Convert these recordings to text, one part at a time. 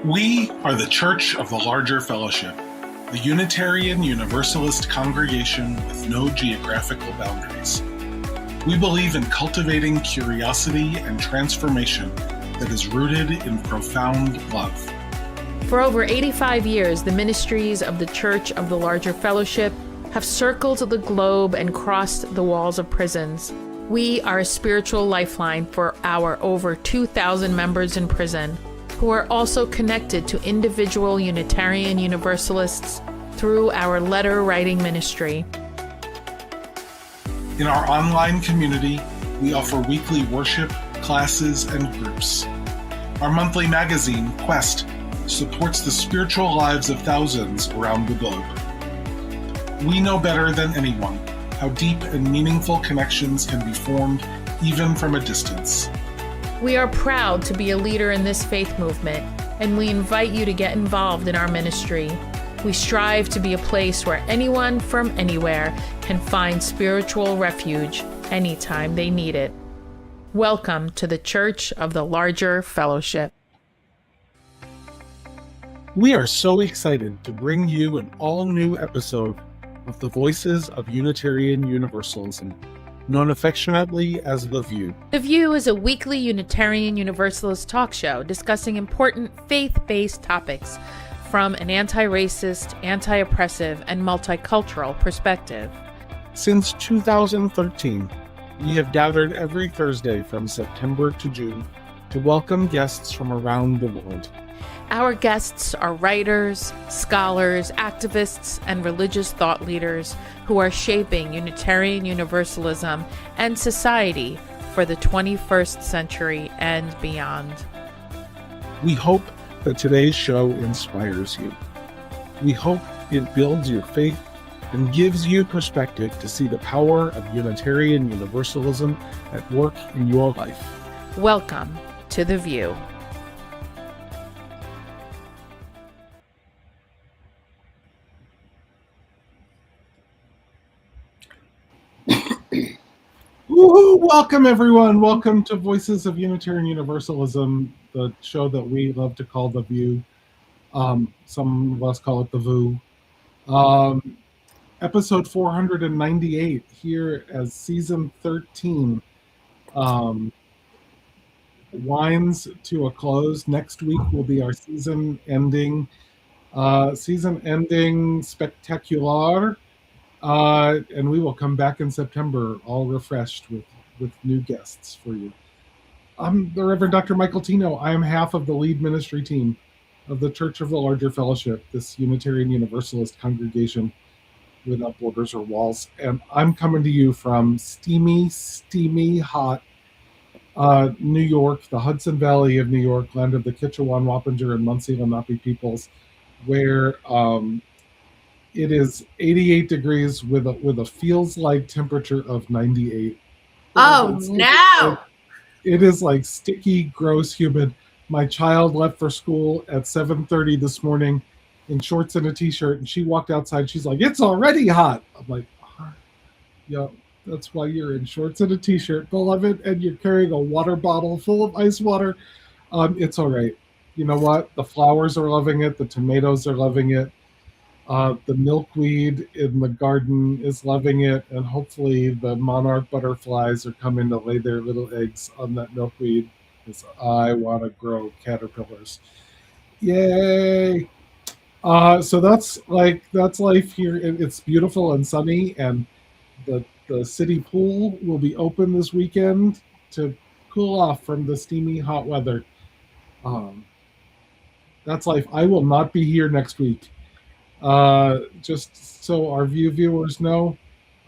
We are the Church of the Larger Fellowship, the Unitarian Universalist congregation with no geographical boundaries. We believe in cultivating curiosity and transformation that is rooted in profound love. For over 85 years, the ministries of the Church of the Larger Fellowship have circled the globe and crossed the walls of prisons. We are a spiritual lifeline for our over 2,000 members in prison, who are also connected to individual Unitarian Universalists through our letter writing ministry. In our online community, we offer weekly worship, classes, and groups. Our monthly magazine, Quest, supports the spiritual lives of thousands around the globe. We know better than anyone how deep and meaningful connections can be formed even from a distance. We are proud to be a leader in this faith movement, and we invite you to get involved in our ministry. We strive to be a place where anyone from anywhere can find spiritual refuge anytime they need it. Welcome to the Church of the Larger Fellowship. We are so excited to bring you an all-new episode of the Voices of Unitarian Universalism, known affectionately as The View. The View is a weekly Unitarian Universalist talk show discussing important faith-based topics from an anti-racist, anti-oppressive, and multicultural perspective. Since 2013, we have gathered every Thursday from September to June to welcome guests from around the world. Our guests are writers, scholars, activists, and religious thought leaders who are shaping Unitarian Universalism and society for the 21st century and beyond. We hope that today's show inspires you. We hope it builds your faith and gives you perspective to see the power of Unitarian Universalism at work in your life. Welcome to The View. Woohoo! Welcome, everyone. Welcome to Voices of Unitarian Universalism, the show that we love to call The View. Some of us call it The Voo. Episode 498 here as season 13 winds to a close. Next week will be our season ending spectacular. And we will come back in September all refreshed with new guests for you. I'm the Reverend Dr. Michael Tino. I am half of the lead ministry team of the Church of the Larger Fellowship, this Unitarian Universalist congregation without borders or walls. And I'm coming to you from steamy, hot New York, the Hudson Valley of New York, land of the Kitchewan, Wappinger, and Munsee Lenape peoples, where it is 88 degrees with a feels like temperature of 98. Oh, no! It is like sticky, gross, humid. My child left for school at 7:30 this morning in shorts and a t-shirt, and she walked outside. She's like, "It's already hot." I'm like, "Yeah, that's why you're in shorts and a t-shirt, beloved, and you're carrying a water bottle full of ice water." It's all right. You know what? The flowers are loving it. The tomatoes are loving it. The milkweed in the garden is loving it, and hopefully the monarch butterflies are coming to lay their little eggs on that milkweed, because I want to grow caterpillars. Yay! So that's life here. It's beautiful and sunny, and the city pool will be open this weekend to cool off from the steamy hot weather. That's life. I will not be here next week. Just so our viewers know,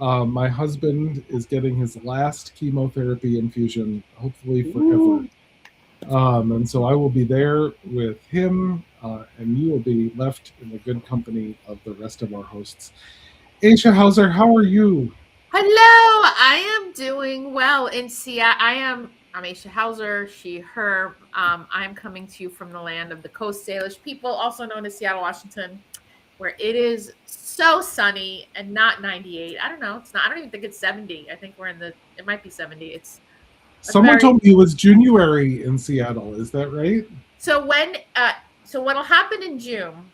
my husband is getting his last chemotherapy infusion, hopefully forever. And so I will be there with him, and you will be left in the good company of the rest of our hosts. Aisha Hauser, how are you? Hello, I am doing well in Seattle. I'm Aisha Hauser, she, her. I'm coming to you from the land of the Coast Salish people, also known as Seattle, Washington, where it is so sunny and not 98. I don't know. It's not. I don't even think it's 70. I think it might be 70. Someone told me it was January in Seattle. Is that right? So So what'll happen in June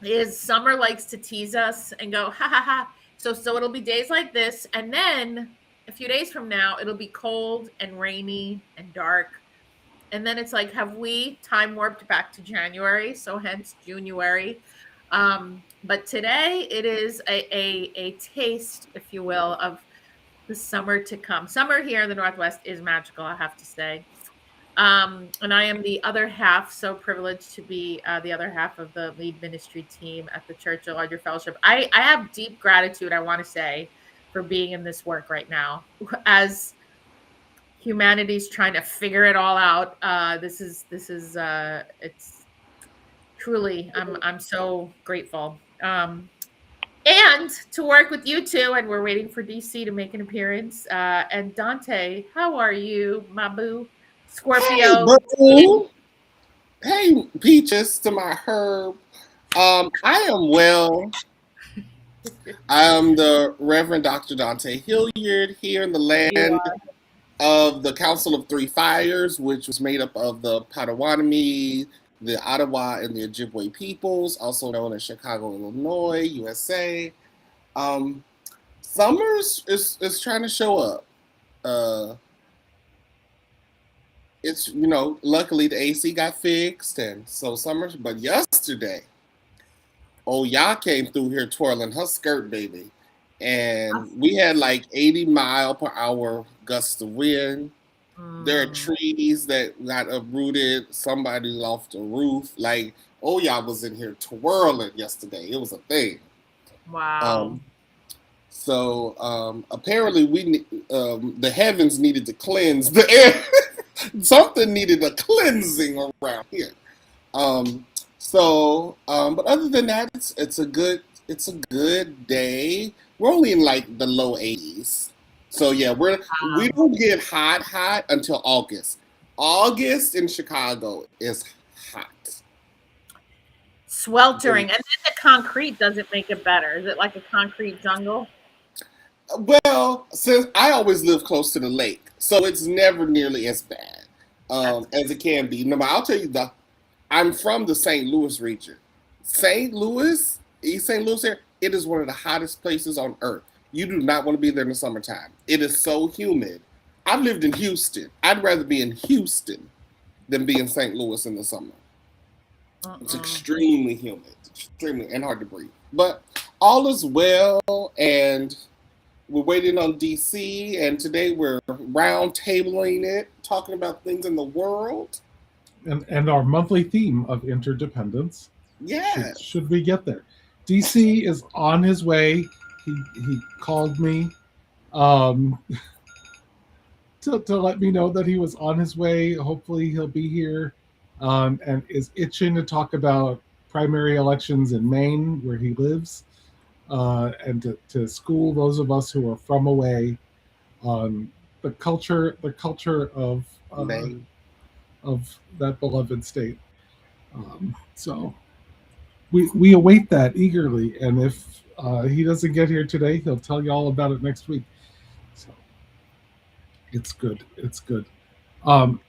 is summer likes to tease us and go ha ha ha. So it'll be days like this, and then a few days from now it'll be cold and rainy and dark. And then it's like, have we time warped back to January? So hence January. But today it is a taste, if you will, of the summer to come. Summer here in the Northwest is magical, I have to say. And I am the other half, so privileged to be the other half of the lead ministry team at the Church of Larger Fellowship. I have deep gratitude, I want to say, for being in this work right now. As humanity's trying to figure it all out, this is it's truly, I'm so grateful. And to work with you two, and we're waiting for DC to make an appearance. And Dante, how are you, my boo? Hey, Scorpio. boo. Hey, Peaches to my herb. I am well. I am the Reverend Dr. Dante Hilliard here in the You land are. of the Council of Three Fires, which was made up of the Potawatomi, the Ottawa, and the Ojibwe peoples, also known as Chicago, Illinois, USA. Um, Summers is trying to show up. Uh, it's luckily the AC got fixed, and so summers. But yesterday, oh y'all came through here twirling her skirt, baby, and we had like 80-mile-per-hour gusts of wind. There are Mm, trees that got uprooted. Somebody lost a roof. Like, oh y'all was in here twirling yesterday. It was a thing. wow. Um, apparently the heavens needed to cleanse the air. Something needed a cleansing around here. Um, but other than that, it's a good day. We're only in like the low 80s, so yeah, we Wow. don't get hot until August. August in Chicago is hot. Sweltering. And then the concrete doesn't make it better. Is it like a concrete jungle? Well, since I always live close to the lake, so it's never nearly as bad That's as it can be. No, I'll tell you I'm from the St. Louis region. St. Louis, East St. Louis here, it is one of the hottest places on earth. You do not want to be there in the summertime. It is so humid. I've lived in Houston. I'd rather be in Houston than be in St. Louis in the summer. It's uh-uh. extremely humid, extremely and hard to breathe. But all is well, and we're waiting on DC, and today we're round tabling it, talking about things in the world. And our monthly theme of interdependence. Yes. Should we get there? DC is on his way. He called me um, to let me know that he was on his way. Hopefully he'll be here, and is itching to talk about primary elections in Maine, where he lives, and to school those of us who are from away on the culture Maine. of that beloved state. So we await that eagerly, and if he doesn't get here today, he'll tell you all about it next week. So it's good. It's good. Um,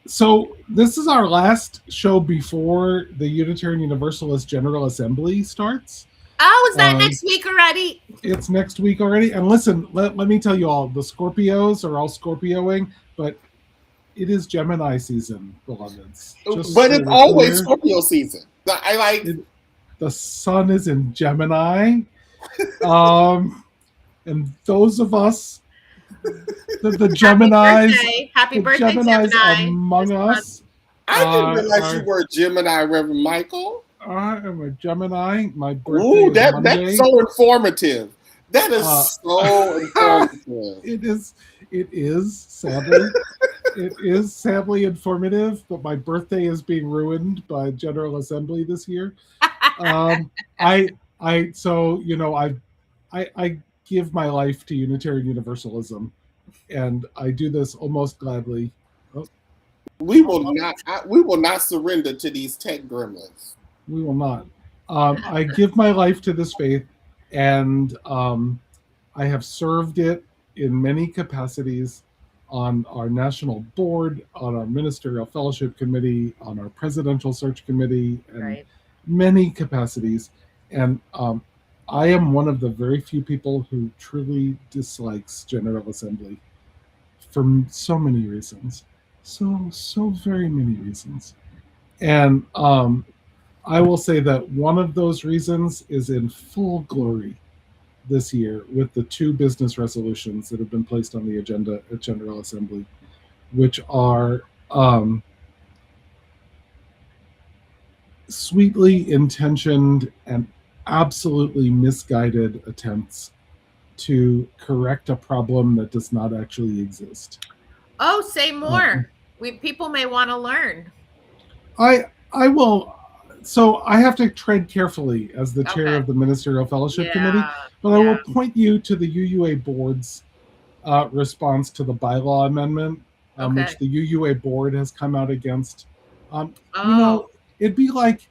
so this is our last show before the Unitarian Universalist General Assembly starts. Oh, is that Um, next week already? it's next week already. And listen, let me tell you all, the Scorpios are all Scorpioing, but it is Gemini season, beloveds. Just But so it's we're always clear, Scorpio season. I like. it, the sun is in Gemini. Um, and those of us, the Happy Geminis, birthday. Happy the birthday, Geminis Gemini. among This month. us I didn't are, realize you are were a Gemini, Reverend Michael. I am a Gemini. My birthday Ooh, is that's Monday. so informative. That is Uh, so informative. it is. It is sadly. It is sadly informative, but my birthday is being ruined by General Assembly this year. Um, I, so I give my life to Unitarian Universalism, and I do this almost gladly. Oh, We will not. We will not surrender to these tech gremlins. we will not. I give my life to this faith, and I have served it in many capacities. on our national board, on our ministerial fellowship committee, on our presidential search committee, and Right. many capacities. And I am one of the very few people who truly dislikes General Assembly for so many reasons. So very many reasons. And I will say that one of those reasons is in full glory this year with the two business resolutions that have been placed on the agenda at General Assembly, which are sweetly intentioned and absolutely misguided attempts to correct a problem that does not actually exist. Oh, say more. Um, People may want to learn. I will. So I have to tread carefully as the chair Okay. of the Ministerial Fellowship Committee, Yeah. but I will point you to the UUA board's response to the bylaw amendment, Okay. which the UUA board has come out against. You Oh. know, it'd be like,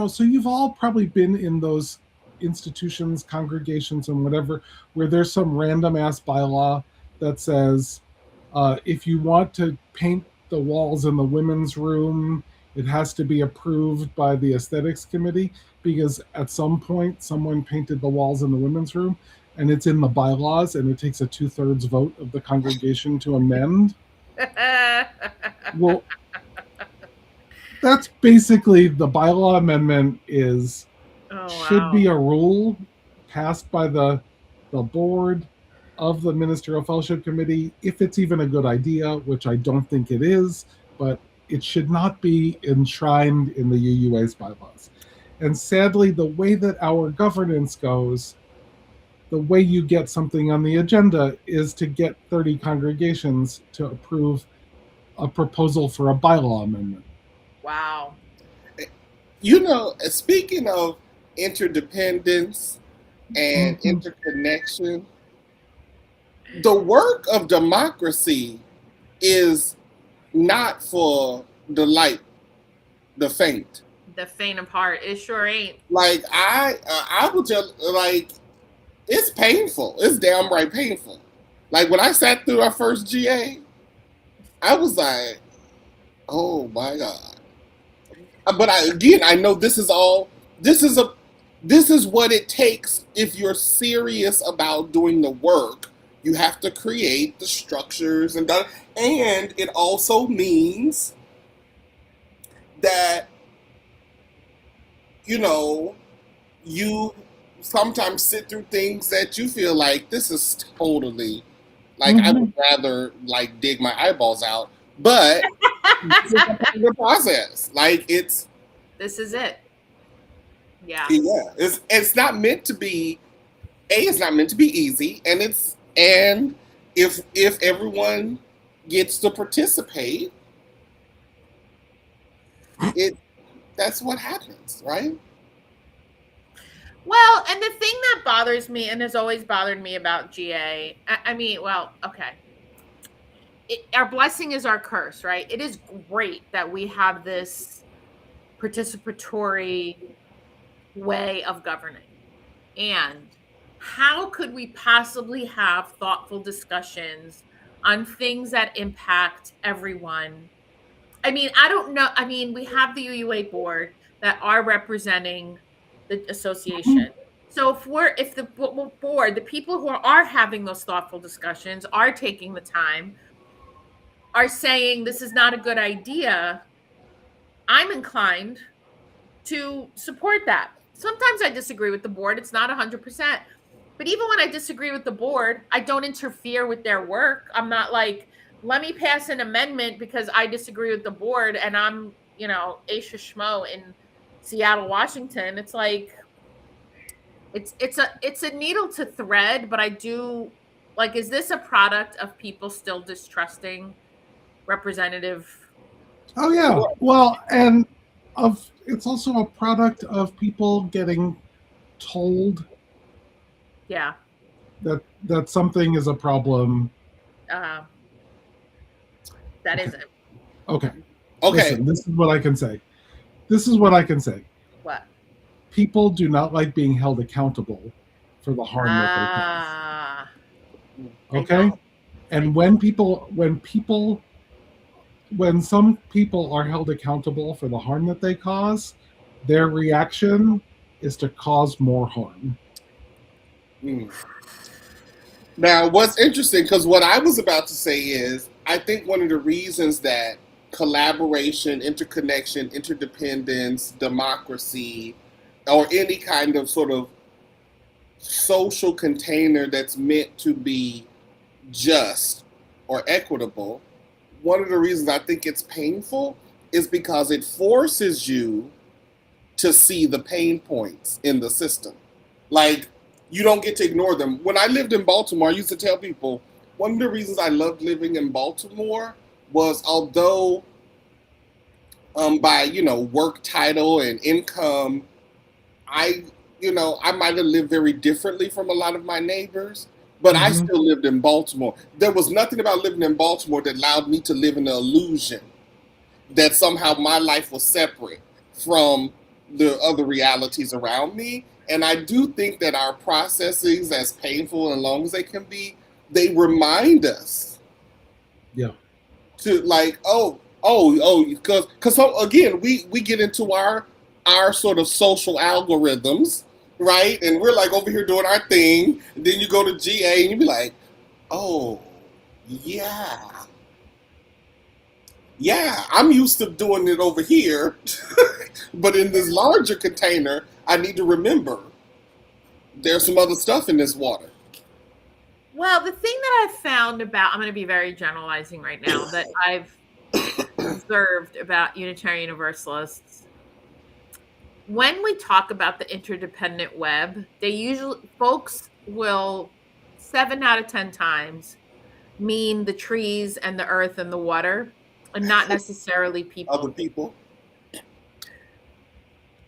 so you've all probably been in those institutions, congregations, and whatever, where there's some random ass bylaw that says if you want to paint the walls in the women's room, it has to be approved by the aesthetics committee because at some point someone painted the walls in the women's room and it's in the bylaws and it takes a 2/3 vote of the congregation to amend. Well, that's basically the bylaw amendment is should be a rule passed by the board of the ministerial fellowship committee if it's even a good idea, which I don't think it is, but it should not be enshrined in the UUA's bylaws. And sadly, the way that our governance goes, the way you get something on the agenda is to get 30 congregations to approve a proposal for a bylaw amendment. Wow. Speaking of interdependence and interconnection, the work of democracy is not for the faint. The faint of heart. It sure ain't. Like I would tell, like, it's painful. It's downright painful. Like when I sat through our first GA, I was like, oh my God. But I know this is what it takes if you're serious about doing the work. You have to create the structures and it also means that you sometimes sit through things that you feel like this is totally like I would rather like dig my eyeballs out, but this is a part of the process. Like this is it. Yeah. It's not meant to be. It's not meant to be easy, and if everyone gets to participate, that's what happens, right? Well, and the thing that bothers me and has always bothered me about GA, our blessing is our curse, right? It is great that we have this participatory way of governing. And how could we possibly have thoughtful discussions on things that impact everyone? I mean, I don't know. I mean, we have the UUA board that are representing the association. So if the board, the people who are having those thoughtful discussions, are taking the time, are saying this is not a good idea, I'm inclined to support that. Sometimes I disagree with the board. It's not 100%. But even when I disagree with the board, I don't interfere with their work. I'm not like, let me pass an amendment because I disagree with the board and I'm, Aisha Schmo in Seattle, Washington. It's like, it's a needle to thread, but I do like, is this a product of people still distrusting representative? Oh yeah. Well, and it's also a product of people getting told that something is a problem. That isn't. Okay. Listen, this is what I can say. What? People do not like being held accountable for the harm that they cause. Okay? And when some people are held accountable for the harm that they cause, their reaction is to cause more harm. Mm. Now, what's interesting, because what I was about to say is, I think one of the reasons that collaboration, interconnection, interdependence, democracy, or any kind of sort of social container that's meant to be just or equitable, one of the reasons I think it's painful is because it forces you to see the pain points in the system. Like, you don't get to ignore them. When I lived in Baltimore, I used to tell people one of the reasons I loved living in Baltimore was, although by work title and income, I I might have lived very differently from a lot of my neighbors, but I Mm-hmm. still lived in Baltimore. There was nothing about living in Baltimore that allowed me to live in the illusion that somehow my life was separate from the other realities around me. And I do think that our processes, as painful and long as they can be, they remind us Yeah. to, like, because so again, we get into our sort of social algorithms, right? And we're like over here doing our thing. And then you go to GA and you be like, oh yeah, yeah, I'm used to doing it over here, but in this larger container, I need to remember there's some other stuff in this water. Well, the thing that I've found about, I'm going to be very generalizing right now, that I've observed about Unitarian Universalists, when we talk about the interdependent web, they usually, folks will 7 out of 10 times mean the trees and the earth and the water, and not necessarily Other people. people.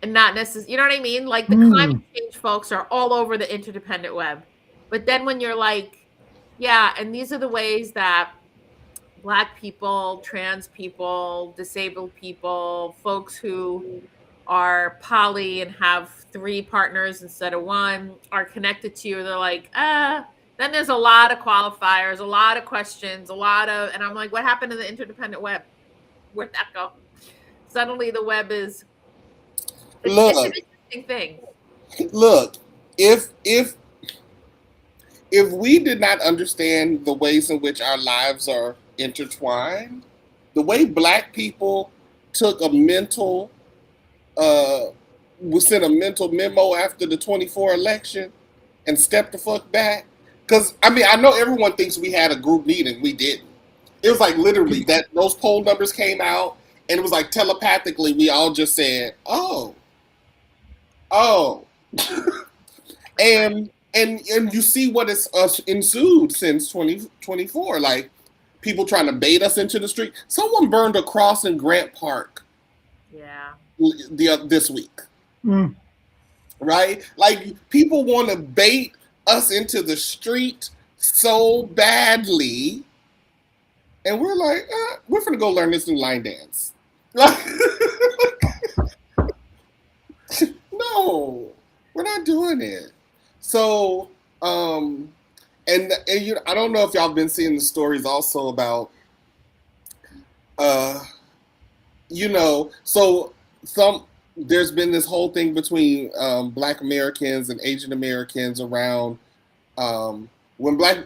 And not necessarily, you know what I mean? Like the climate Mm. change folks are all over the interdependent web. But then when you're like, yeah, and these are the ways that Black people, trans people, disabled people, folks who are poly and have 3 partners instead of one are connected to you. They're like, then there's a lot of qualifiers, a lot of questions, and I'm like, what happened to the interdependent web? Where'd that go? Suddenly the web is, it's an Look, interesting thing. look. If we did not understand the ways in which our lives are intertwined, the way Black people took a mental uh we sent a mental memo after the 24 election and stepped the fuck back. Because I mean, I know everyone thinks we had a group meeting. We didn't. It was like literally that those poll numbers came out, and it was like telepathically we all just said, "Oh, oh," Right. and you see what has ensued since 2024. Like, people trying to bait us into the street. Someone burned a cross in Grant Park Yeah. this week, Mm. right? Like, people want to bait us into the street so badly, and we're like, we're gonna go learn this new line dance. No, we're not doing it. So, I don't know if y'all been seeing the stories also about, uh, so some there's been this whole thing between Black Americans and Asian Americans around when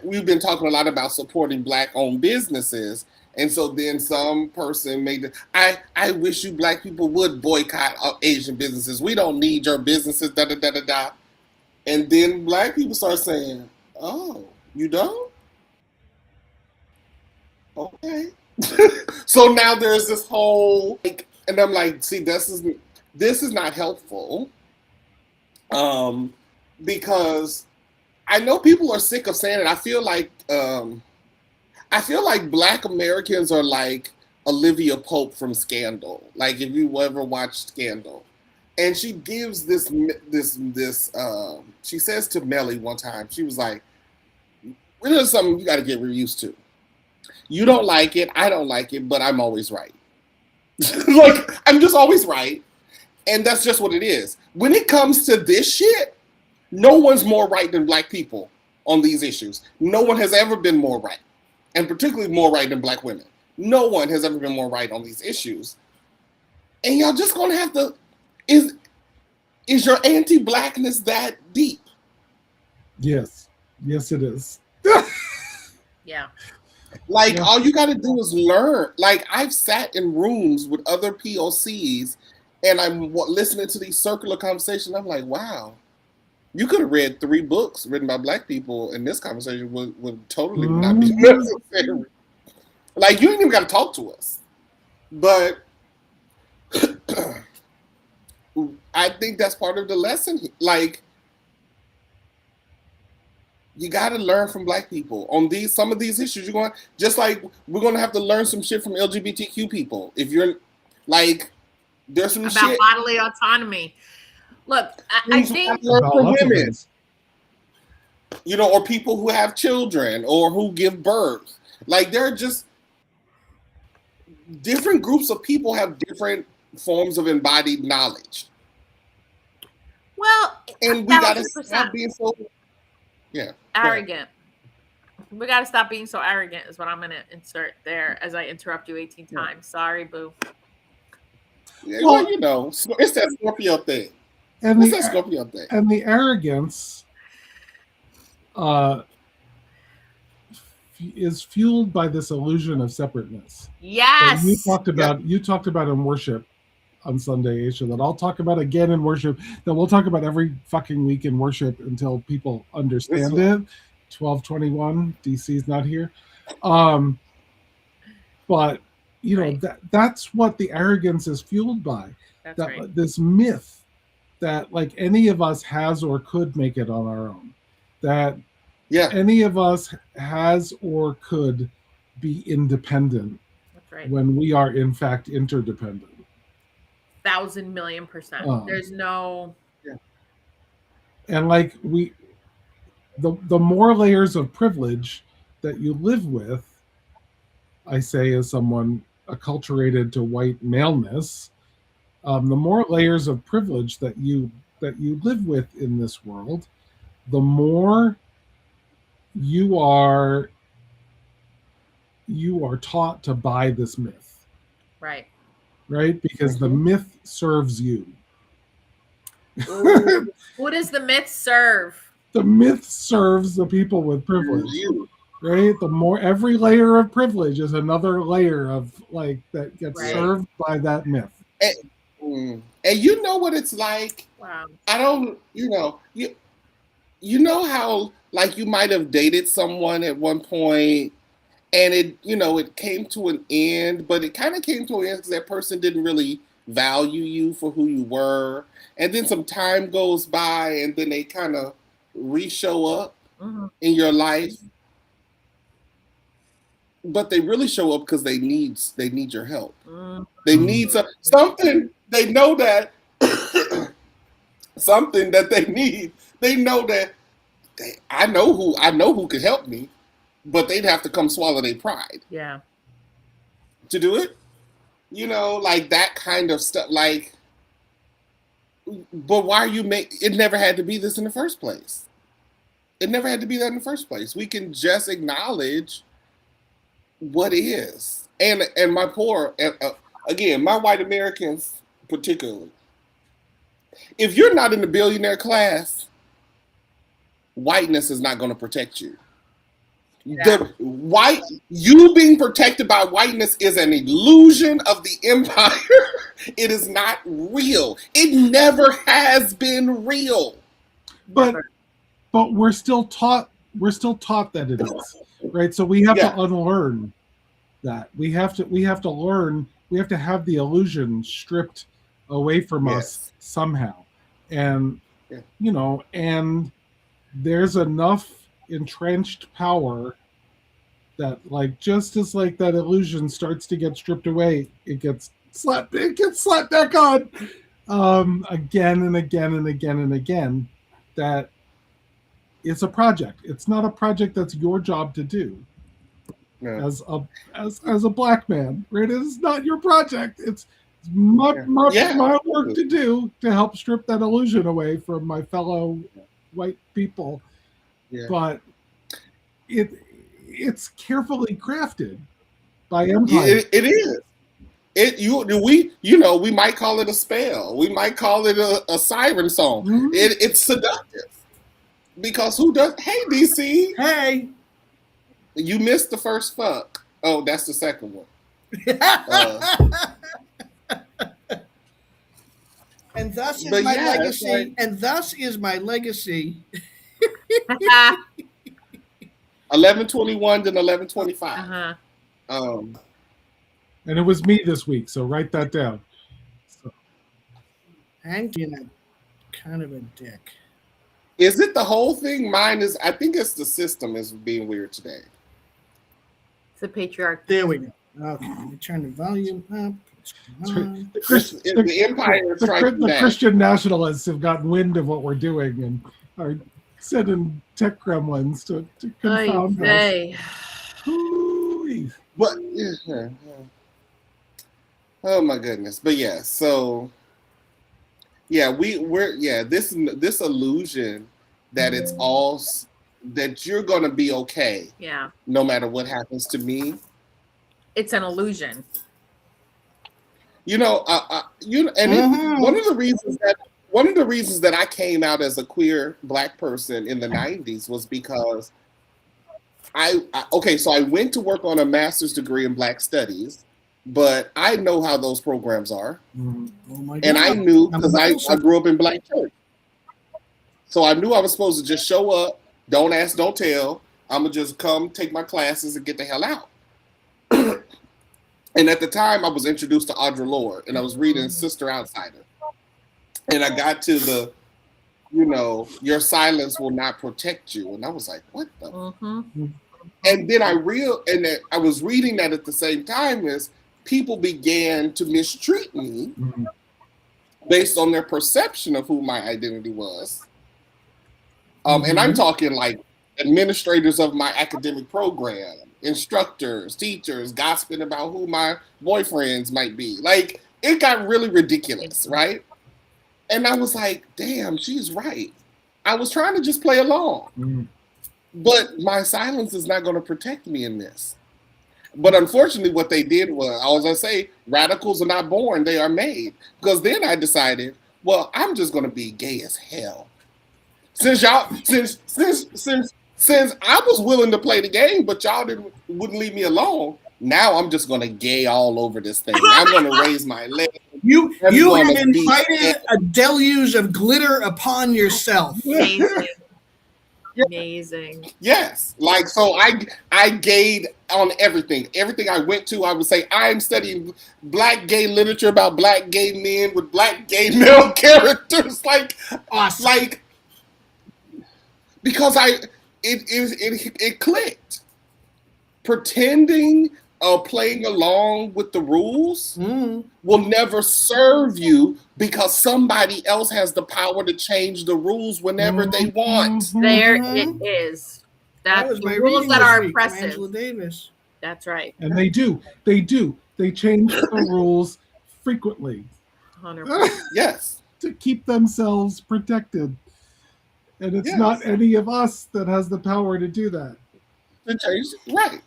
we've been talking a lot about supporting Black owned businesses. And so then some person made I wish you Black people would boycott Asian businesses. We don't need your businesses, da da da da da. And then Black people start saying, "Oh, you don't? Okay." So now there's this whole like, and I'm like, see, this is not helpful, um, because I know people are sick of saying it. I feel like Black Americans are like Olivia Pope from Scandal. Like, if you ever watched Scandal, and she gives she says to Melly one time, she was like, "There's something you got to get used to. You don't like it, I don't like it, but I'm always right." Like, I'm just always right, and that's just what it is. When it comes to this shit, no one's more right than Black people on these issues. No one has ever been more right. and particularly more right than Black women. No one has ever been more right on these issues. And y'all just gonna have to, is your anti-Blackness that deep? Yes. Yes, it is. Yeah. Like, all you got to do is learn. Like, I've sat in rooms with other POCs, and I'm listening to these circular conversations. I'm like, wow, you could have read 3 books written by Black people, and this conversation would totally not be necessary. Like, you ain't even got to talk to us. But I think that's part of the lesson. Like, you got to learn from Black people on some of these issues. You're going, just like we're going to have to learn some shit from LGBTQ people. If you're like, there's some about shit bodily autonomy. Look, I think for women, you know, or people who have children or who give birth. Like, there are just different groups of people have different forms of embodied knowledge. Well, and we got to stop being so arrogant. We got to stop being so arrogant is what I'm going to insert there as I interrupt you 18 times. Sorry, boo. Yeah, well, you know, it's that Scorpio thing. And it's that Scorpio thing. And the arrogance is fueled by this illusion of separateness. Yes. So you talked about in worship on Sunday, Aisha, that I'll talk about again in worship, that we'll talk about every fucking week in worship until people understand it. 1221, DC's not here. But you know, that's what the arrogance is fueled by. That's that right. This myth that like any of us has or could make it on our own. That any of us has or could be independent. That's right. When we are in fact interdependent. 1,000,000,000%. There's no. And like the more layers of privilege that you live with, I say as someone acculturated to white maleness, the more layers of privilege that you live with in this world, the more you are taught to buy this myth. Right. Right? Because the myth serves you. What does the myth serve? The myth serves the people with privilege. Right? The more, every layer of privilege is another layer of like that gets served by that myth. And you know what it's like? Wow. I don't, you know how like you might have dated someone at one point and it came to an end, but it kind of came to an end because that person didn't really value you for who you were. And then some time goes by and then they kind of re-show up in your life. But they really show up because they need your help. They need something. They know that something that they need. They know that I know who can help me, but they'd have to come swallow their pride. Yeah. To do it, like that kind of stuff. Like, but why it never had to be this in the first place. It never had to be that in the first place. We can just acknowledge what is. And my poor, again, my white Americans particularly, if you're not in the billionaire class, whiteness is not going to protect you. Yeah. You being protected by whiteness is an illusion of the empire. It is not real. It never has been real. But we're still taught that it is. Right? So we have to unlearn that. We have to learn, we have to have the illusion stripped away from us somehow. And and there's enough entrenched power that like just as like that illusion starts to get stripped away, it gets slapped back on again and again and again and again. That it's a project. It's not a project that's your job to do as a black man, right? It's not your project. It's my work to do to help strip that illusion away from my fellow white people. Yeah. But it's carefully crafted by Empire. It is. We might call it a spell. We might call it a siren song. Mhm. It's seductive because who does? Hey, DC, Hey. you missed the first fuck. Oh, that's the second one. And thus is But my yeah, it's legacy. like- And thus is my legacy. 11/21 then 11/25. Uh-huh. And it was me this week, so write that down. So, Hank being a kind of a dick. Is it the whole thing? Mine is. I think it's the system is being weird today. It's the patriarch. There we go. Okay, let me turn the volume up. The Empire Strikes the Back. Christian nationalists have gotten wind of what we're doing and are sending tech gremlins to confound us. Hey. Ooh-wee. But oh my goodness. But yeah, so yeah, we're this illusion that it's all that you're gonna be okay Yeah. no matter what happens to me. It's an illusion. And one of the reasons that I came out as a queer Black person in the 90s was because I went to work on a master's degree in Black Studies, but I know how those programs are. Mhm. Oh my God. And I knew because I grew up in Black church. So I knew I was supposed to just show up, don't ask, don't tell. I'm going to just come, take my classes, and get the hell out. And at the time, I was introduced to Audre Lorde, and I was reading Sister Outsider. And I got to the, your silence will not protect you. And I was like, what the? Mm-hmm. And then I was reading that at the same time as people began to mistreat me Mhm. based on their perception of who my identity was. And I'm talking like administrators of my academic program, instructors, teachers, gossiping about who my boyfriends might be. Like, it got really ridiculous, right? And I was like, damn, she's right. I was trying to just play along. Mhm. But my silence is not going to protect me in this. But unfortunately, what they did was, I was going to say, radicals are not born, they are made. Because then I decided, well, I'm just going to be gay as hell. Since I was willing to play the game, but y'all wouldn't leave me alone, now I'm just going to gay all over this thing. I'm going to raise my leg. You I'm have gonna be invited a deluge of glitter upon yourself. Amazing. Amazing. Yes. Like, so I gayed on everything. Everything I went to, I would say, I'm studying Black gay literature about Black gay men with Black gay male characters. Like, Awesome. like, because it clicked. Pretending playing along with the rules will never serve you because somebody else has the power to change the rules whenever they want. There Mhm. it is. That That's was my the rules reading that this are week from oppressive. Angela Davis. That's right. And they do. They change the rules frequently 100%. Yes. to keep themselves protected. And it's Yes. not any of us that has the power to do that. To change, right.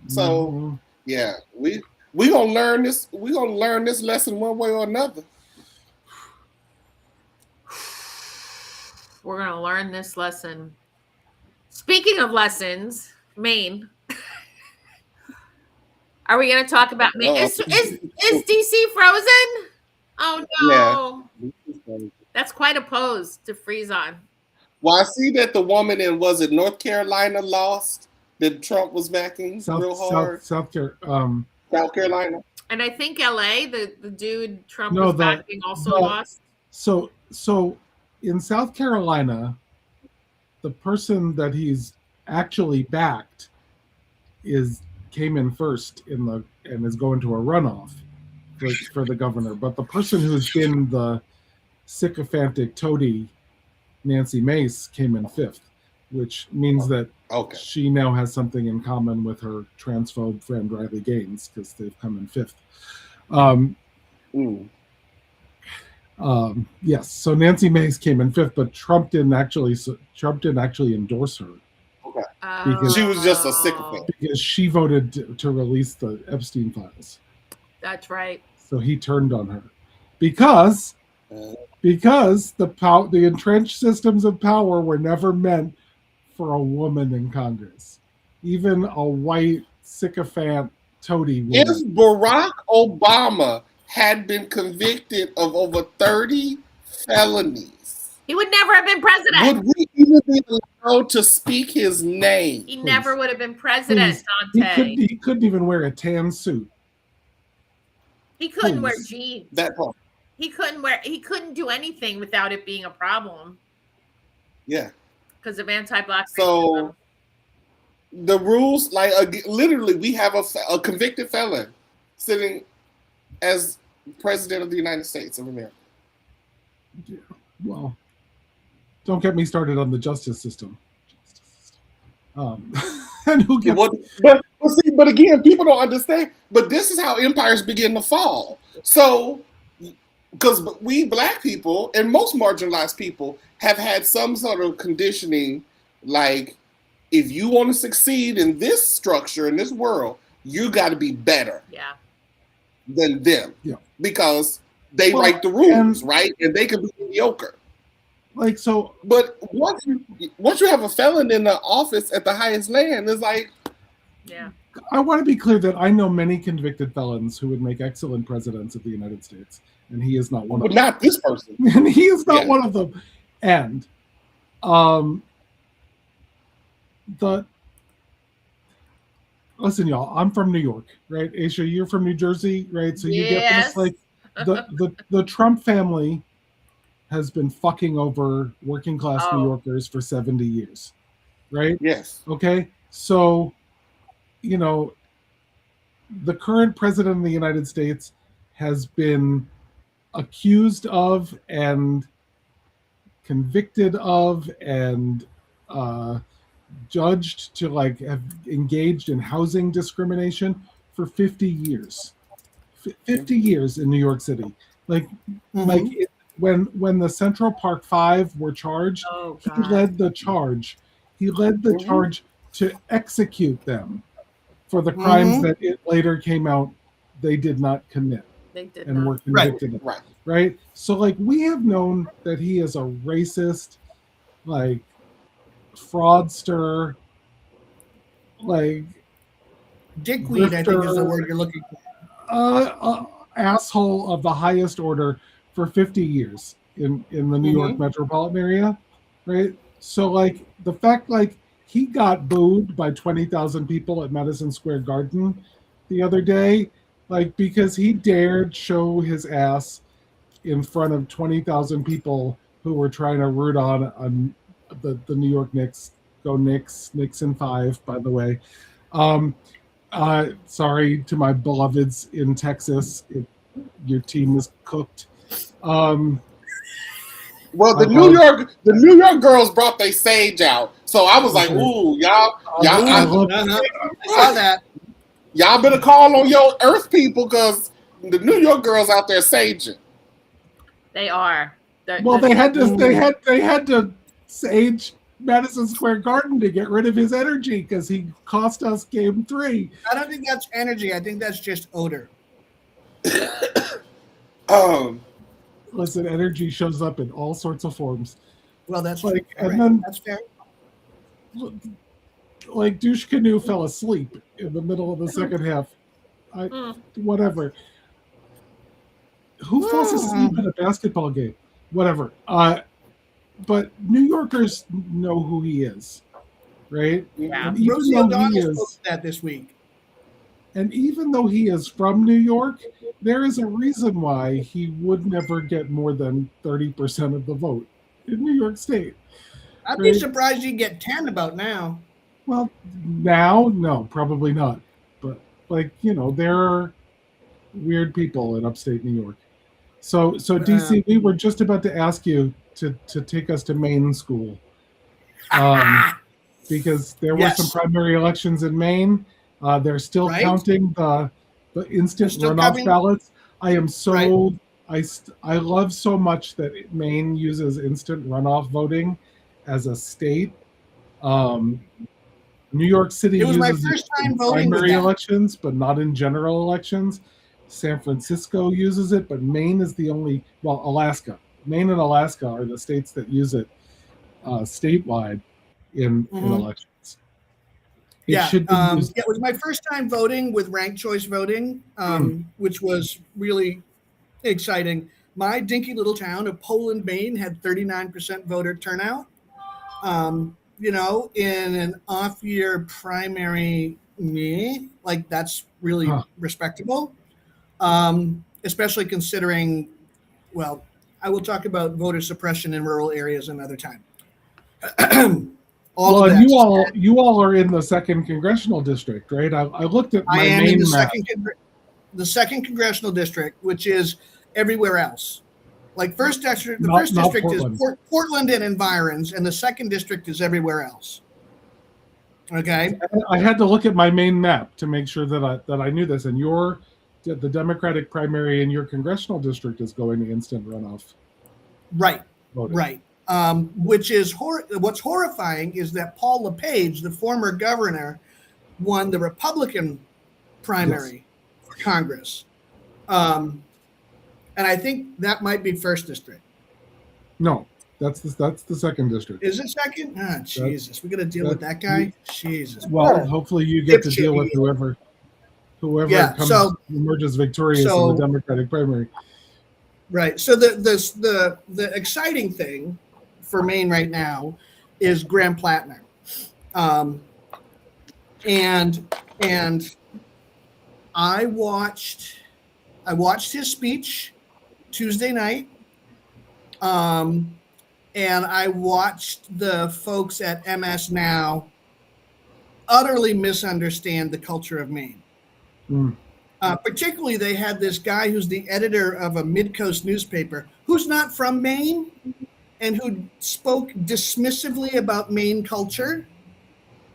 So Mhm. yeah, we gonna learn this. We gonna learn this lesson one way or another. We're going to learn this lesson. Speaking of lessons, Maine. Are we going to talk about Maine? Is DC frozen? Oh, no. Yeah. That's quite a pose to freeze on. Well, I see that the woman in, was it North Carolina, lost that Trump was backing real hard. South Carolina. And I think LA, the dude Trump No, was the- backing also the- lost. So in South Carolina, the person that he's actually backed came in first and is going to a runoff for the governor. But the person who's been the sycophantic toady, Nancy Mace, came in fifth, which means that Okay. she now has something in common with her transphobe friend Riley Gaines because they've come in fifth. Yes, so Nancy Mace came in fifth, but Trump didn't actually endorse her. Okay. Because- She was just a sycophant. because she voted to release the Epstein files. That's right. So he turned on her because the entrenched systems of power were never meant for a woman in Congress. Even a white sycophant toady If woman. Barack Obama had been convicted of over 30 felonies, He would never have been president. would we even be allowed to speak his name? He never would have been president, Please. Dante. He couldn't even wear a tan suit. He couldn't wear Please. jeans. That part. He couldn't do anything without it being a problem Yeah. because of anti-black racism. So the rules, like literally, we have a convicted felon sitting as president of the United States of America. Yeah, well, don't get me started on the justice system. And who gets But again, people don't understand. But this is how empires begin to fall. So, because we black people and most marginalized people have had some sort of conditioning, like if you want to succeed in this structure in this world, you got to be better than them. Yeah. Because they write the rules, right? And they can be mediocre. Like so, but once you have a felon in the office at the highest land, it's like, yeah. I want to be clear that I know many convicted felons who would make excellent presidents of the United States, and he is not one of them. But not this person. And he is not one of them. And listen, y'all, I'm from New York, right? Aisha, you're from New Jersey, right? So you get this, like the Trump family has been fucking over working class New Yorkers for 70 years, right? Yes. Okay. So, you know, the current president of the United States has been accused of and convicted of and judged to like have engaged in housing discrimination for 50 years. 50 years in New York City. Like, when the Central Park Five were charged, he led the charge. He led the charge to execute them for the crimes that it later came out they did not commit. They did and not. were convicted of. Right? So like we have known that he is a racist, like fraudster, like dickweed, I think is the word you're looking for. Asshole of the highest order for 50 years in the New York metropolitan area, right? So like the fact like he got booed by 20,000 people at Madison Square Garden the other day, like because he dared show his ass in front of 20,000 people who were trying to root on the New York Knicks. Go Knicks, Knicks in 5, by the way. Sorry to my beloveds in Texas. Your team is cooked. Well, the New York girls brought their sage out, so I was like, "Ooh, y'all, I saw that. Y'all better call on your Earth people because the New York girls out there saging." They are. They had to sage Madison Square Garden to get rid of his energy because he cost us Game 3. I don't think that's energy. I think that's just odor. Listen, energy shows up in all sorts of forms. Well, that's like, right. And then that's fair. Like Douche Canoe fell asleep in the middle of the second half. Whatever. Who falls asleep at a basketball game? Whatever. But New Yorkers know who he is, right? Yeah. Rosie O'Donnell spoke that this week. And even though he is from New York, there is a reason why he would never get more than 30% of the vote in New York State. I'd be surprised he'd get 10 about now. Well, now, no, probably not. But, like, you know, there are weird people in upstate New York. So DC, we were just about to ask you to take us to Maine school. Because there were some primary elections in Maine. They're still counting the instant runoff ballots. I am so I love so much that Maine uses instant runoff voting as a state. New York City It was my uses first it time in voting with primary that. elections, but not in general elections. San Francisco uses it, but Maine is the only. Well, Alaska, Maine and Alaska are the states that use it statewide in elections. It Yeah, should be used. it was my first time voting with ranked choice voting, Mm. which was really exciting. My dinky little town of Poland, Maine, had 39% voter turnout. In an off-year primary, like that's really respectable. Especially considering, well, I will talk about voter suppression in rural areas another time. All Well, of and that. you all are in the second congressional district, right? I looked at I my am in Maine map. the second congressional district, which is everywhere else. Like the first Not district is Portland. Portland and environs, and the second district is everywhere else. Okay. I had to look at my main map to make sure that I knew this. And the Democratic primary in your congressional district is going to instant runoff. Right. Voting. Right. Which is what's horrifying is that Paul LePage, the former governor, won the Republican primary for Congress, and I think that might be first district. No, that's the second district. Is it second? Ah, Jesus, we got to deal with that guy. Jesus. Well, hopefully you get to deal with whoever emerges victorious in the Democratic primary. Right. So the exciting thing for Maine right now is Graham Plattner, and I watched his speech Tuesday night, and I watched the folks at MS Now utterly misunderstand the culture of Maine. Particularly, they had this guy who's the editor of a mid-coast newspaper who's not from Maine and who spoke dismissively about Maine culture.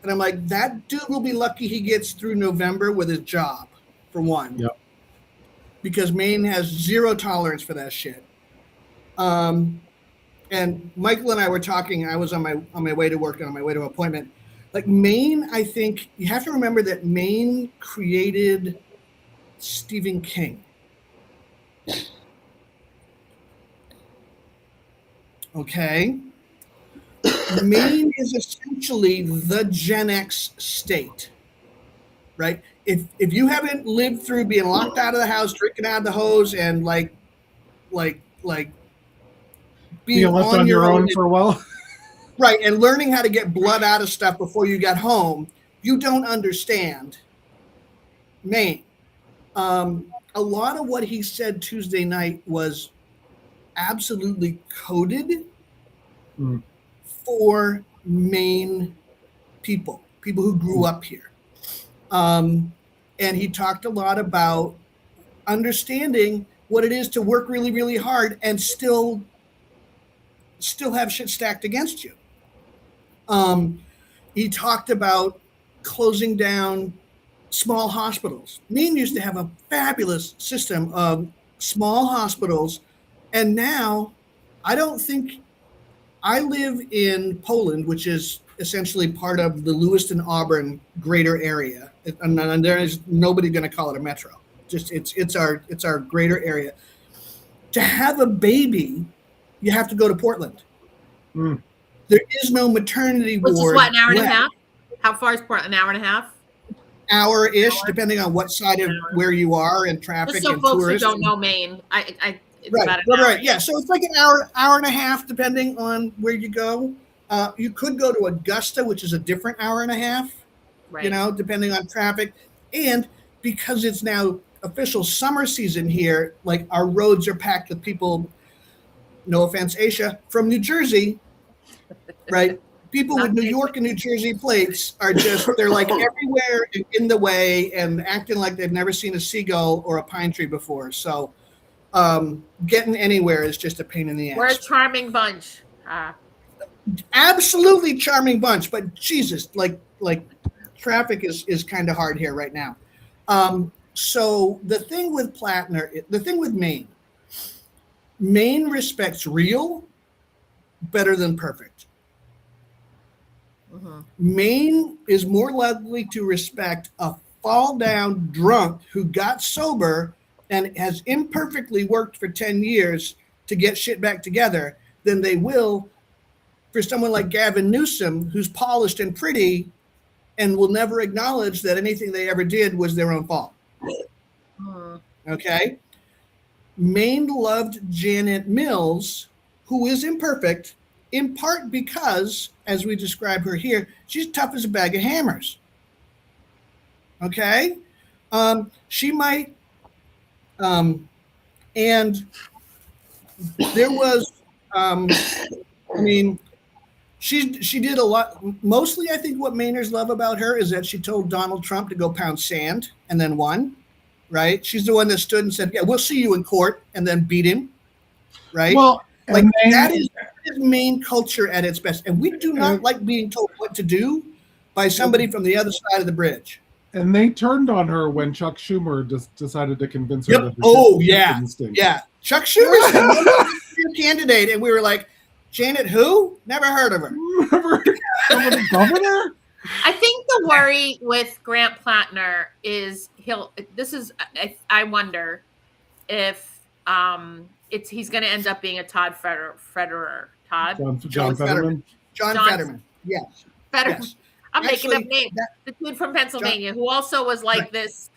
And I'm like, that dude will be lucky he gets through November with his job, for one. Yep. Because Maine has zero tolerance for that shit. And Michael and I were talking. I was on my way to work and on my way to an appointment. Like Maine, I think you have to remember that Maine created Stephen King. Okay. Maine is essentially the Gen X state, right? If you haven't lived through being locked out of the house, drinking out of the hose, and like being left on your own for a while, right, and learning how to get blood out of stuff before you got home, you don't understand Maine. A lot of what he said Tuesday night was absolutely coded for Maine people who grew up here. And he talked a lot about understanding what it is to work really, really hard and still have shit stacked against you. He talked about closing down small hospitals. Maine used to have a fabulous system of small hospitals, and now I live in Poland, which is essentially part of the Lewiston Auburn greater area, and there is nobody going to call it a metro. Just it's our greater area. To have a baby, you have to go to Portland. There is no maternity ward. Which is what, an hour and a half? How far is Portland? An hour and a half? Hour-ish, depending on what side of where you are and traffic. Just so and folks tourists. who don't know Maine, it's Right, about an hour. right, yeah. So it's like an hour and a half, depending on where you go. You could go to Augusta, which is a different hour and a half. Right. Depending on traffic, and because it's now official summer season here, like our roads are packed with people. No offense, Aisha, from New Jersey, right? People with New York and New Jersey plates are they're like everywhere in the way and acting like they've never seen a seagull or a pine tree before. So getting anywhere is just a pain in the ass. We're a charming bunch. Absolutely charming bunch, but Jesus, like traffic is kind of hard here right now. So the thing with Maine respects real better than perfect. Maine is more likely to respect a fall down drunk who got sober and has imperfectly worked for 10 years to get shit back together than they will for someone like Gavin Newsom, who's polished and pretty and will never acknowledge that anything they ever did was their own fault. Okay? Maine loved Janet Mills, who is imperfect, in part because, as we describe her here, she's tough as a bag of hammers. Okay? She might, and there was, she did a lot. Mostly, I think what Mainers love about her is that she told Donald Trump to go pound sand and then won, right? She's the one that stood and said, yeah, we'll see you in court, and then beat him, right? Well, like Maine, that is Maine culture at its best. And we do not like being told what to do by somebody from the other side of the bridge. And they turned on her when Chuck Schumer just decided to convince her. Yep. That Oh, yeah. Yeah. Chuck Schumer's the candidate, and we were like, Janet who? Never heard of her. The governor? I think the worry with Grant Plattner is I wonder if he's going to end up being a Todd Federer. John Fetterman. John Fetterman. Yes. Fetterman. Yes. I'm making up names. The dude from Pennsylvania who also was like this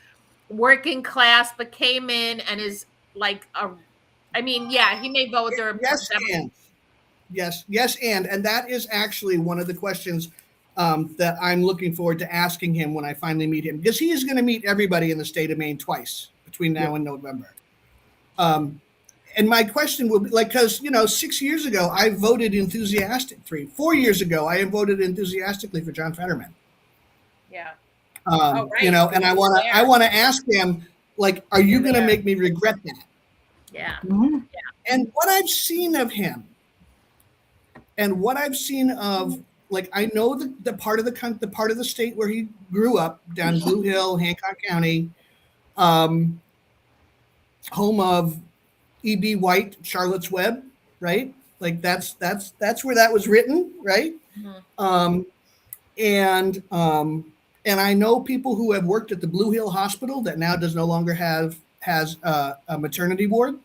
working class, but came in and is like he may vote with their Yes, and that is actually one of the questions that I'm looking forward to asking him when I finally meet him, because he is going to meet everybody in the state of Maine twice between now and November. And my question will be because 6 years ago I voted 4 years ago I voted enthusiastically for John Fetterman. Yeah. Right. And I want to ask him, are you going to make me regret that? Yeah. Mm-hmm. Yeah. And what I've seen of him, and what I've seen of, I know the part of the state where he grew up, down Blue Hill, Hancock County, home of E.B. White, Charlotte's Web, right? That's where that was written, right? Mm-hmm. And I know people who have worked at the Blue Hill Hospital that now no longer has a maternity ward,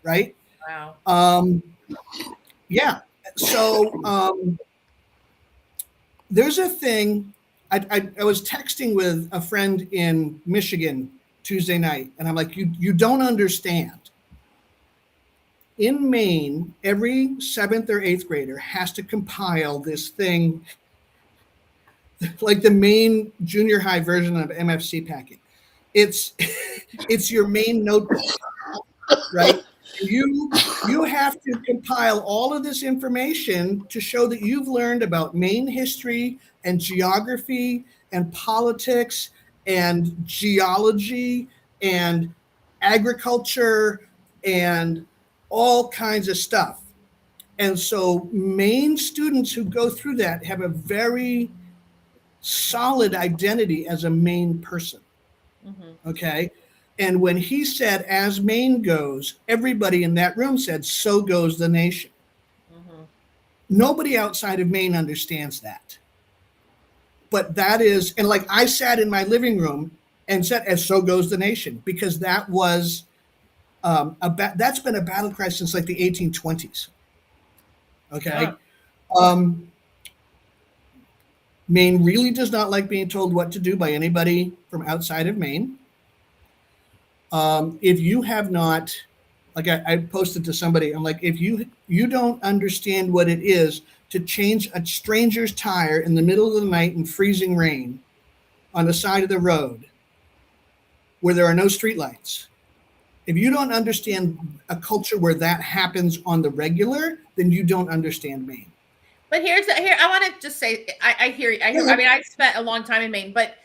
right? Wow. Yeah. So there's a thing. I was texting with a friend in Michigan Tuesday night, and I'm like, you don't understand. In Maine, every 7th or 8th grader has to compile this thing, like the Maine junior high version of MFC packet. It's your Maine notebook, right? You have to compile all of this information to show that you've learned about Maine history and geography and politics and geology and agriculture and all kinds of stuff. And so Maine students who go through that have a very solid identity as a Maine person. Mm-hmm. Okay. And when he said, as Maine goes, everybody in that room said, so goes the nation. Mm-hmm. Nobody outside of Maine understands that. But that is, and I sat in my living room and said, as so goes the nation, because that was, that's been a battle cry since the 1820s. Okay. Huh. Maine really does not like being told what to do by anybody from outside of Maine. If you have not, I posted to somebody, I'm like, if you don't understand what it is to change a stranger's tire in the middle of the night in freezing rain on the side of the road where there are no streetlights, if you don't understand a culture where that happens on the regular, then you don't understand Maine. But here I want to just say, I hear. I mean, I spent a long time in Maine, but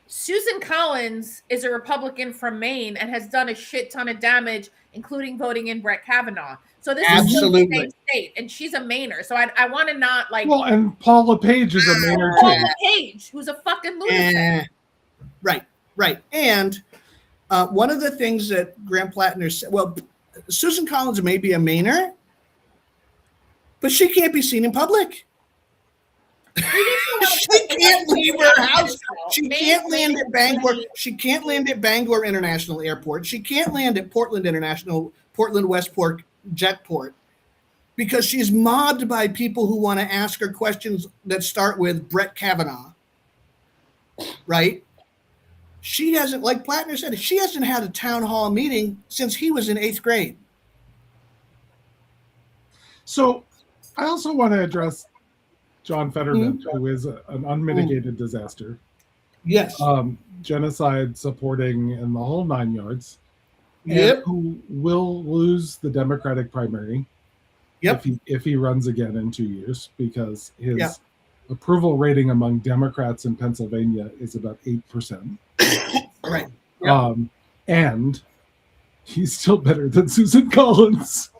Susan Collins is a Republican from Maine and has done a shit ton of damage, including voting in Brett Kavanaugh. So this is still the same state, and she's a Mainer. So I want to not Well, and Paula Page is a Mainer too. Paula Page, who's a fucking lunatic. Right. And one of the things that Grant Plattner said, well, Susan Collins may be a Mainer, but she can't be seen in public. She can't leave her house. She can't land at Bangor. She can't land at Bangor International Airport. She can't land at Portland Westport Jetport because she's mobbed by people who want to ask her questions that start with Brett Kavanaugh. Right? She hasn't, like Plattner said, she hasn't had a town hall meeting since he was in 8th grade. So I also want to address John Fetterman, who is an unmitigated disaster. Yes. Genocide supporting in the whole 9 yards. Yep. And who will lose the Democratic primary if he runs again in 2 years, because his approval rating among Democrats in Pennsylvania is about 8%. Right. Yep. And he's still better than Susan Collins.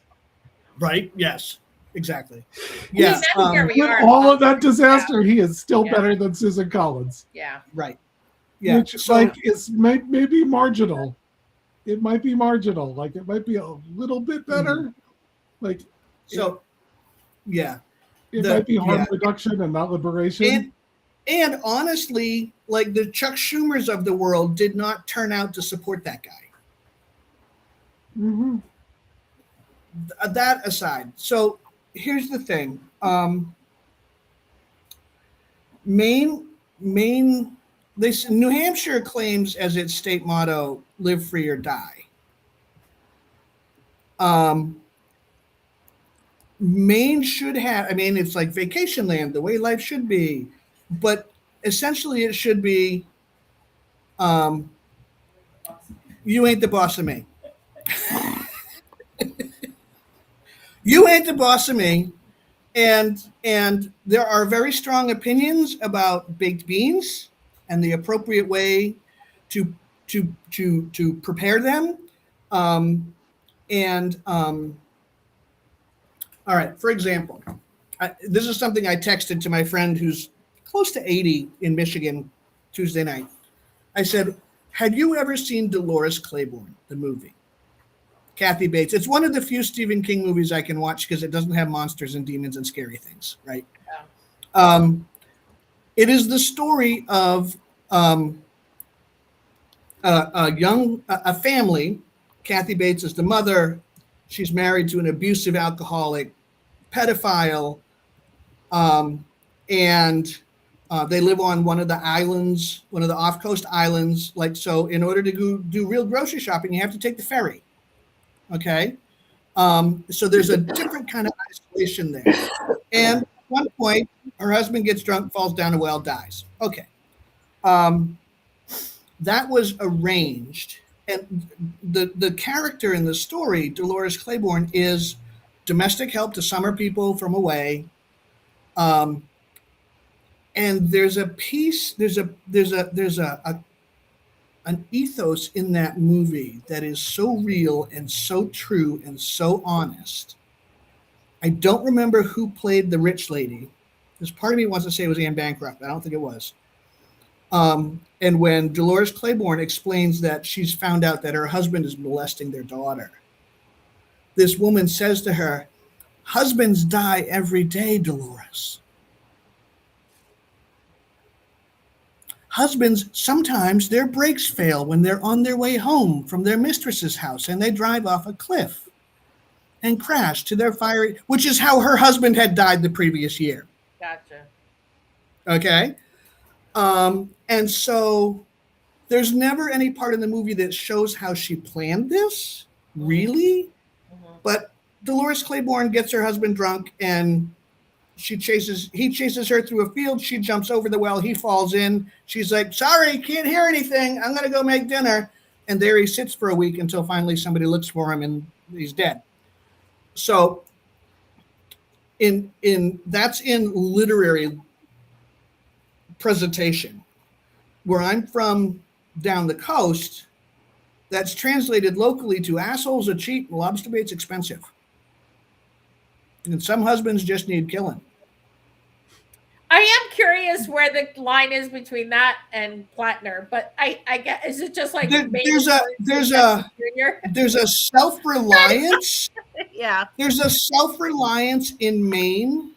Right. Yes. Exactly. Yeah. With all of that disaster, he is still better than Susan Collins. Yeah. Right. Yeah. Which is maybe marginal. It might be marginal. Like it might be a little bit better. Like so. Yeah. It might be harm reduction and not liberation. And honestly, like the Chuck Schumers of the world did not turn out to support that guy. Mm-hmm. That aside, so here's the thing. New Hampshire claims as its state motto, live free or die. Maine should have, it's like vacation land, the way life should be. But essentially it should be, you ain't the boss of me. You ain't the boss of me. And there are very strong opinions about baked beans and the appropriate way to prepare them. All right, for example, this is something I texted to my friend who's close to 80 in Michigan Tuesday night. I said, had you ever seen Dolores Claiborne, the movie? Kathy Bates. It's one of the few Stephen King movies I can watch because it doesn't have monsters and demons and scary things, right? Yeah. It is the story of a family. Kathy Bates is the mother. She's married to an abusive alcoholic pedophile, and they live on one of the islands, one of the off-coast islands. Like, so in order to go do real grocery shopping, you have to take the ferry. Okay. So there's a different kind of isolation there. And at one point, her husband gets drunk, falls down a well, dies. Okay. That was arranged. And the character in the story, Dolores Claiborne, is domestic help to summer people from away. And there's a piece, there's an ethos in that movie that is so real and so true and so honest. I don't remember who played the rich lady. There's part of me wants to say it was Anne Bancroft. I don't think it was. And when Dolores Claiborne explains that she's found out that her husband is molesting their daughter, this woman says to her, husbands die every day, Dolores. Husbands, sometimes their brakes fail when they're on their way home from their mistress's house and they drive off a cliff and crash to their fiery, which is how her husband had died the previous year. Gotcha. Okay. And so there's never any part in the movie that shows how she planned this, really. Mm-hmm. But Dolores Claiborne gets her husband drunk and he chases her through a field. She jumps over the well. He falls in. She's like, sorry, can't hear anything. I'm going to go make dinner. And there he sits for a week until finally somebody looks for him and he's dead. So that's in literary presentation. Where I'm from down the coast, that's translated locally to assholes are cheap and lobster bait's expensive. And some husbands just need killing. I am curious where the line is between that and Plattner, but I get, is it just like there's a self-reliance. Yeah. There's a self-reliance in Maine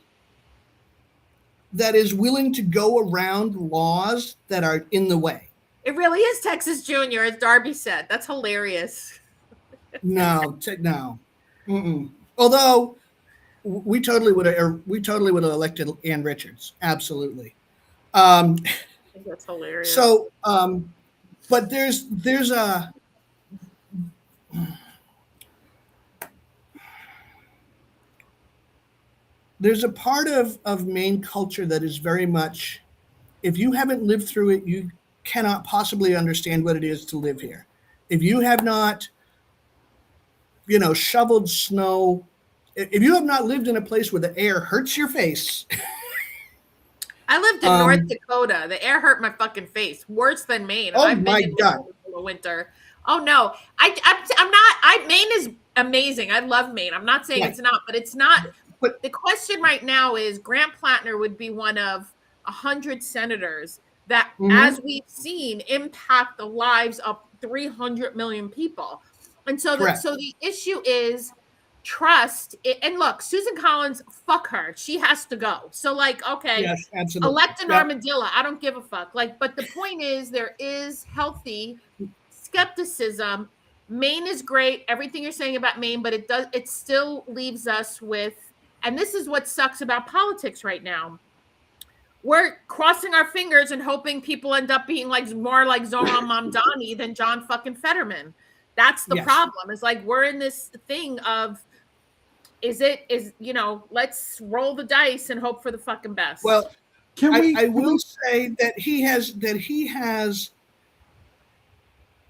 that is willing to go around laws that are in the way. It really is Texas Junior, as Darby said. That's hilarious. No. Mm-mm. Although we totally would have elected Ann Richards. Absolutely. I think that's hilarious. So, but there's a part of Maine culture that is very much, if you haven't lived through it, you cannot possibly understand what it is to live here. If you have not, shoveled snow, if you have not lived in a place where the air hurts your face. I lived in North Dakota. The air hurt my fucking face, worse than Maine. Oh I've my been in God. the winter. Oh no, I'm not. Maine is amazing. I love Maine. I'm not saying it's not, but it's not. But the question right now is, Grant Plattner would be one of 100 senators that, as we've seen, impact the lives of 300 million people. And so the issue is trust. And look, Susan Collins, fuck her. She has to go. So okay, yes, absolutely. Elect an armadillo. I don't give a fuck. But the point is, there is healthy skepticism. Maine is great. Everything you're saying about Maine, but it still leaves us with, and this is what sucks about politics right now. We're crossing our fingers and hoping people end up being more like Zoran Mamdani than John fucking Fetterman. That's the problem. It's we're in this thing of, let's roll the dice and hope for the fucking best. Well, I will say that he has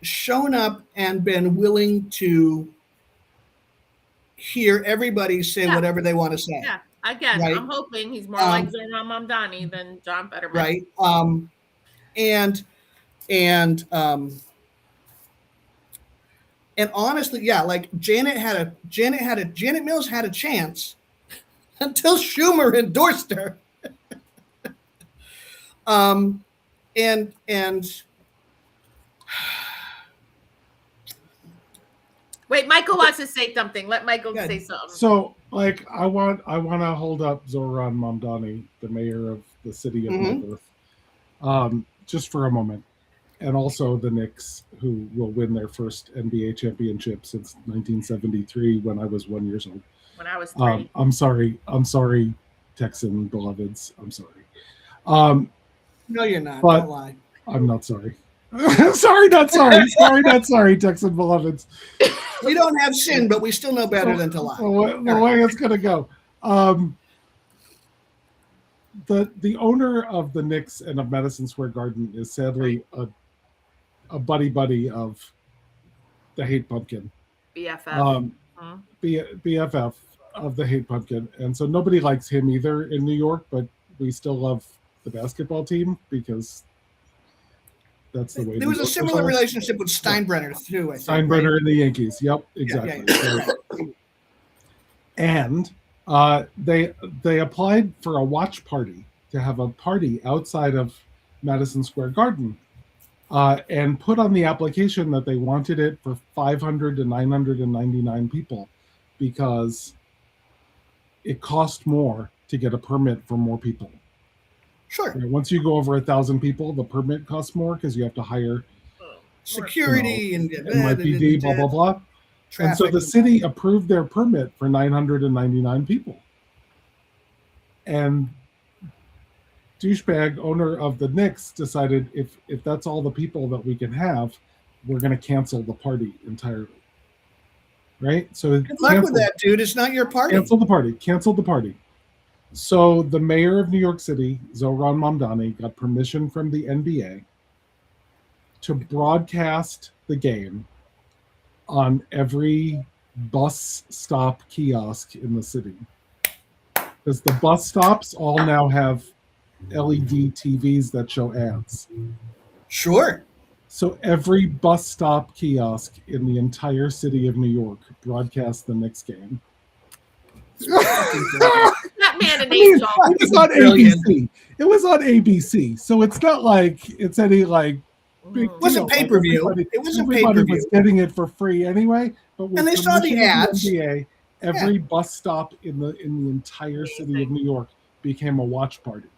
shown up and been willing to hear everybody say whatever they want to say. Yeah, I guess. Right? I'm hoping he's more like Zoran Mamdani than John Fetterman. Right. And honestly, Janet Mills had a chance until Schumer endorsed her. Wait, Michael wants to say something. Let Michael say something. So, I want to hold up Zoran Mamdani, the mayor of the city of my birth, just for a moment, and also the Knicks, who will win their first NBA championship since 1973, when I was 1 year old. When I was 3. I'm sorry, Texan beloveds. I'm sorry. No, you're not. But don't lie. I'm not sorry. Sorry, not sorry, Texan beloveds. We don't have sin, but we still know better than to lie. The way it's gonna go. The owner of the Knicks and of Madison Square Garden is sadly a buddy of the Hate Pumpkin. BFF. BFF of the Hate Pumpkin. And so nobody likes him either in New York, but we still love the basketball team because that's the way. There was a similar relationship with Steinbrenner too, I think. Steinbrenner and the Yankees. Yep, exactly. Yeah. And they applied for a watch party, to have a party outside of Madison Square Garden, and put on the application that they wanted it for 500 to 999 people because it cost more to get a permit for more people. Sure. Once you go over 1,000 people, the permit costs more because you have to hire security and NYPD, blah, blah, blah. And so the city approved their permit for 999 people. And douchebag owner of the Knicks decided if that's all the people that we can have, we're going to cancel the party entirely. Right? So good luck with that, dude. It's not your party. Cancel the party. So the mayor of New York City, Zoran Mamdani, got permission from the NBA to broadcast the game on every bus stop kiosk in the city. Because the bus stops all now have LED TVs that show ads. Sure. So every bus stop kiosk in the entire city of New York broadcasts the Knicks game. That man and it was on ABC. It was on ABC, so it's not like it's any big. It wasn't pay-per-view. It wasn't pay-per-view. Everybody was getting it for free anyway. But and they saw the ads. NBA, every bus stop in the entire city of New York became a watch party.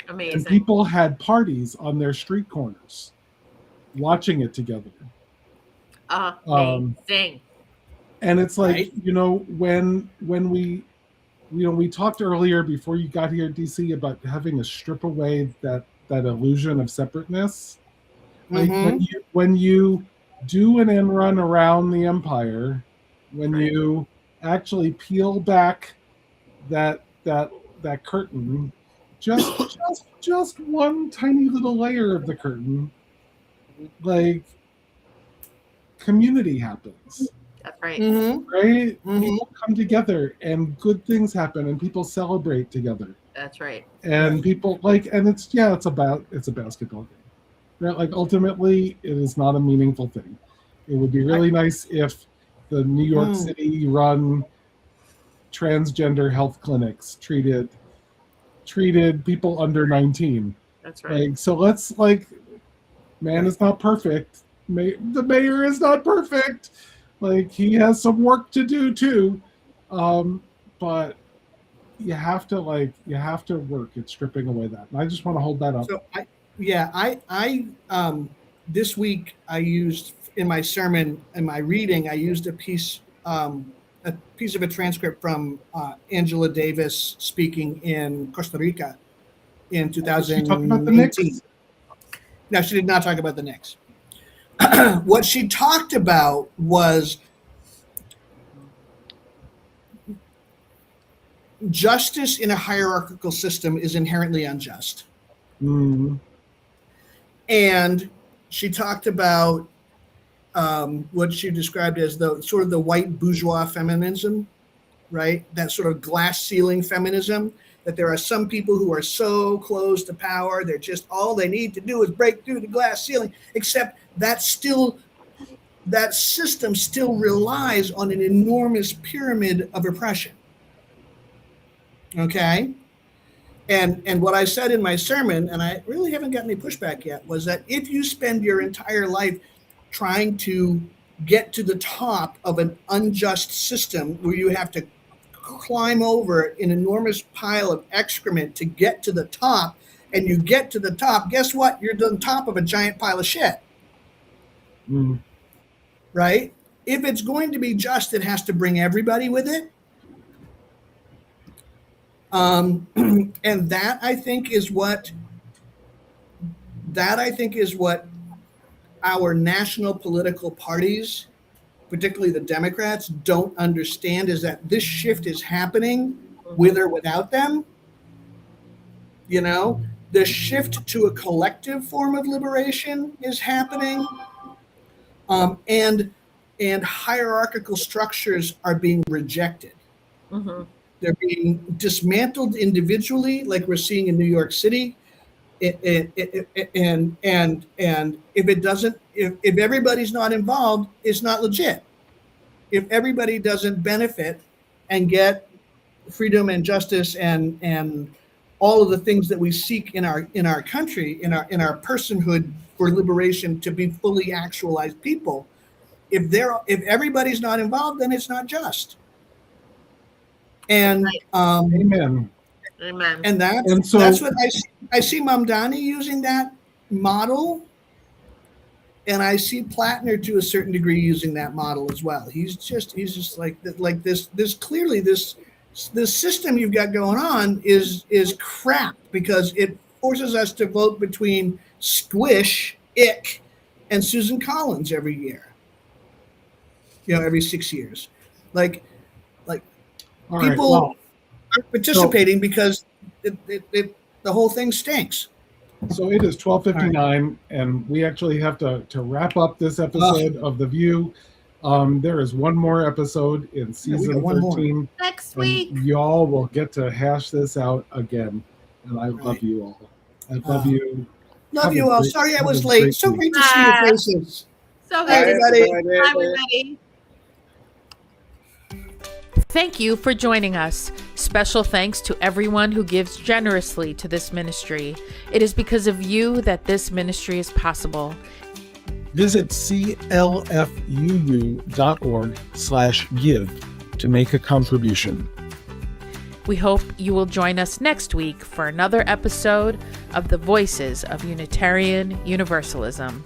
And Amazing. people had parties on their street corners watching it together. Amazing. And it's like, Right. when we talked earlier before you got here, DC, about having to strip away that illusion of separateness. Like when you do an end run around the empire, when you actually peel back that curtain, just one tiny little layer of the curtain, like, community happens. That's right. Right? People come together and good things happen and people celebrate together. That's right. And people and it's a basketball game. Right? Like, ultimately it is not a meaningful thing. It would be really nice if the New York City run transgender health clinics treated people under 19. That's right. Like, so let's, man is not perfect. The mayor is not perfect. Like, he has some work to do too. But you have to work at stripping away that. And I just want to hold that up. So I this week I used in my sermon, in my reading, I used a piece of a transcript from Angela Davis speaking in Costa Rica in 2018. She talked about the Knicks? No, she did not talk about the Knicks. What she talked about was justice in a hierarchical system is inherently unjust. And she talked about what she described as the white bourgeois feminism, right? That sort of glass ceiling feminism, that there are some people who are so close to power, they're just, all they need to do is break through the glass ceiling, except that system still relies on an enormous pyramid of oppression. Okay? And what I said in my sermon, and I really haven't gotten any pushback yet, was that if you spend your entire life trying to get to the top of an unjust system where you have to climb over an enormous pile of excrement to get to the top, and you get to the top, guess what? You're on top of a giant pile of shit. Right? If it's going to be just, it has to bring everybody with it. And that I think is what our national political parties, particularly the Democrats, don't understand, is that this shift is happening with or without them. The shift to a collective form of liberation is happening. And hierarchical structures are being rejected. They're being dismantled individually, like we're seeing in New York City. And if everybody's not involved, it's not legit. If everybody doesn't benefit and get freedom and justice and all of the things that we seek in our country, in our personhood for liberation, to be fully actualized people, if everybody's not involved, then it's not just. And Amen. And that's what I see Mamdani using that model, and I see Plattner to a certain degree using that model as well. He's just like this clearly this system you've got going on is crap, because it forces us to vote between Squish, Ick, and Susan Collins every year. Every 6 years. Like All people right, aren't participating because the whole thing stinks. So it is 12:59, and we actually have to wrap up this episode of The View. There is one more episode in season 13. Next week. Y'all will get to hash this out again. And I love you all. I love you. Love you all. Sorry I was late. So great to see your faces. So Bye, good. everybody. Bye, everybody. Thank you for joining us. Special thanks to everyone who gives generously to this ministry. It is because of you that this ministry is possible. Visit clfuu.org/give to make a contribution. We hope you will join us next week for another episode of the Voices of Unitarian Universalism.